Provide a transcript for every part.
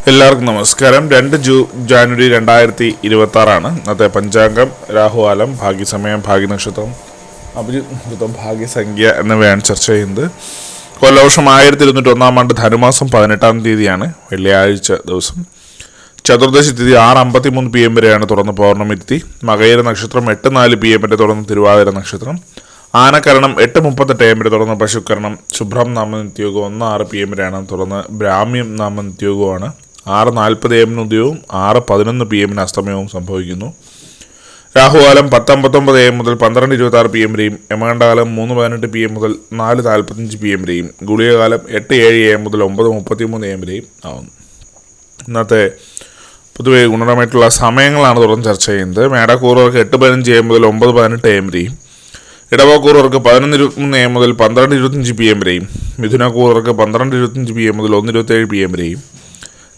എല്ലാവർക്കും നമസ്കാരം. 2 ജാനുവരി 2026 ഇന്നത്തെ പഞ്ചാംഗം. രാഹുകാലം, ഭാഗ്യസമയം, ഭാഗ്യനക്ഷത്രം, അഭിജിത് മുഹൂർത്തം, ഭാഗ്യസംഖ്യ എന്നിവയാണ് ചർച്ച ചെയ്യുന്നത്. കൊല്ലവർഷം 1201 ആണ്ട് ധനുമാസം 18 തീയതിയാണ്, വെള്ളിയാഴ്ച ദിവസം. ചതുർദശി തിഥി 6:53 PM വരെയാണ് തുറന്ന് പൗർണമി തിഥി. മകയിര നക്ഷത്രം 8:04 PM വരെ തുറന്ന് തിരുവാതിര നക്ഷത്രം. ആനക്കരണം 8:38 AM വരെ തുറന്ന് പശുക്കരണം. ശുഭ്രം നാമനിത്യോഗം 1:06 PM വരെയാണ് തുറന്ന് ബ്രാഹ്മ്യം നാമനിത്യോഗമാണ്. 6:40 AM ഉദയവും 6:11 PM അസ്തമയവും സംഭവിക്കുന്നു. രാഹുകാലം 10:59 AM മുതൽ 12:26 PM വരെയും, യമകണ്ഠകാലം 3:18 PM മുതൽ 4:45 PM വരെയും, ഗുളികകാലം 8:07 AM മുതൽ 9:33 AM വരെയും ആവുന്നു. ഇന്നത്തെ പൊതുവെ ഗുണപരമായിട്ടുള്ള സമയങ്ങളാണ് തുറന്ന് ചർച്ച ചെയ്യുന്നത്. മേടക്കൂറുകാർക്ക് 8:15 AM മുതൽ 9:18 AM വരെയും, ഇടവക്കൂറുകാർക്ക് 11:23 AM മുതൽ 12:25 PM വരെയും, മിഥുനക്കൂറുകാർക്ക് 12:25 PM മുതൽ 1:27 PM വരെയും,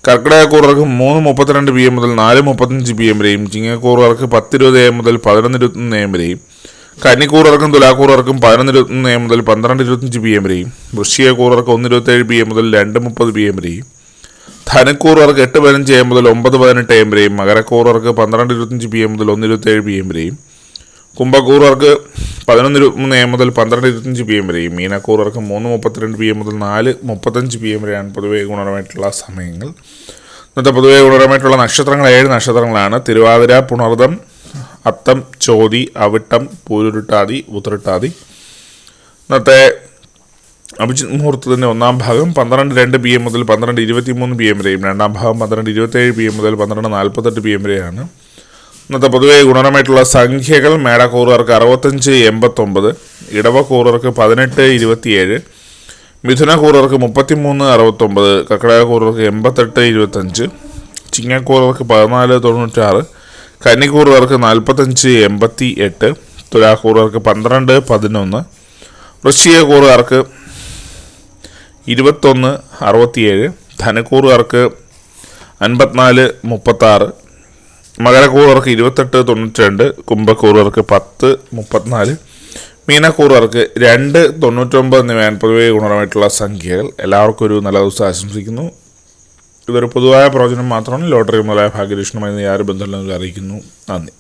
കർക്കിടകക്കൂറുകാർക്ക് 3:32 PM മുതൽ 4:35 PM വരെയും, ചിങ്ങക്കൂറുകാർക്ക് 10:20 AM മുതൽ 11:21 AM വരെയും, കന്നിക്കൂറുകാർക്കും തുലാക്കൂറുകാർക്കും 11:21 AM മുതൽ 12:25 PM വരെയും, വൃശ്ചികക്കൂറുകാർക്ക് 1:27 PM മുതൽ 2:30 PM വരെയും, ധനുക്കൂറുകാർക്ക് 8:15 AM മുതൽ 9:18 AM വരെയും, മകരക്കൂറുകാർക്ക് 12:25 PM മുതൽ 1:27 PM വരെയും, കുംഭക്കൂറുകാർക്ക് 11:23 AM മുതൽ 12:25 PM വരെയും, മീനക്കൂറുകാർക്ക് 3:32 PM മുതൽ 4:35 PM വരെയാണ് പൊതുവെ ഗുണപരമായിട്ടുള്ള സമയങ്ങൾ. ഇന്നത്തെ പൊതുവെ ഗുണപരമായിട്ടുള്ള നക്ഷത്രങ്ങൾ 7 നക്ഷത്രങ്ങളാണ്. തിരുവാതിര, പുണർദം, അത്തം, ചോതി, അവിട്ടം, പൂരുരുട്ടാതി, ഉത്രട്ടാതി. ഇന്നത്തെ അഭിജിത് മുഹൂർത്തത്തിൻ്റെ ഒന്നാം ഭാഗം 12:02 PM മുതൽ 12:23 PM വരെയും, രണ്ടാം ഭാഗം 12:27 PM മുതൽ 12:48 PM വരെയാണ്. ഇന്നത്തെ പൊതുവെ ഗുണപരമായിട്ടുള്ള സംഖ്യകൾ: മേടക്കൂറുകാർക്ക് 65-89, ഇടവക്കൂറുകാർക്ക് 18-27, മിഥുനക്കൂറുകാർക്ക് 33-69, കർക്കിടകക്കൂറുകാർക്ക് 88-25, ചിങ്ങക്കൂറുകാർക്ക് 14-96, കന്നിക്കൂറുകാർക്ക് 45-88, തുലാക്കൂറുകാർക്ക് 12-11, വൃശ്ചികക്കൂറുകാർക്ക് 21-67, ധനുക്കൂറുകാർക്ക് 54-36, മകരക്കൂറുകാർക്ക് 28-92, കുംഭക്കൂറുകാർക്ക് 10-34, മീനക്കൂറുകാർക്ക് 2-99 എന്നിവയാണ് പൊതുവെ ഗുണപരമായിട്ടുള്ള സംഖ്യകൾ. എല്ലാവർക്കും ഒരു നല്ല ദിവസം ആശംസിക്കുന്നു. ഇതൊരു പൊതുവായ പ്രവചനം മാത്രമാണ്. ലോട്ടറി മുതലായ ഭാഗ്യലക്ഷണമായി യാതൊരു ബന്ധമില്ലെന്ന് അറിയിക്കുന്നു. നന്ദി.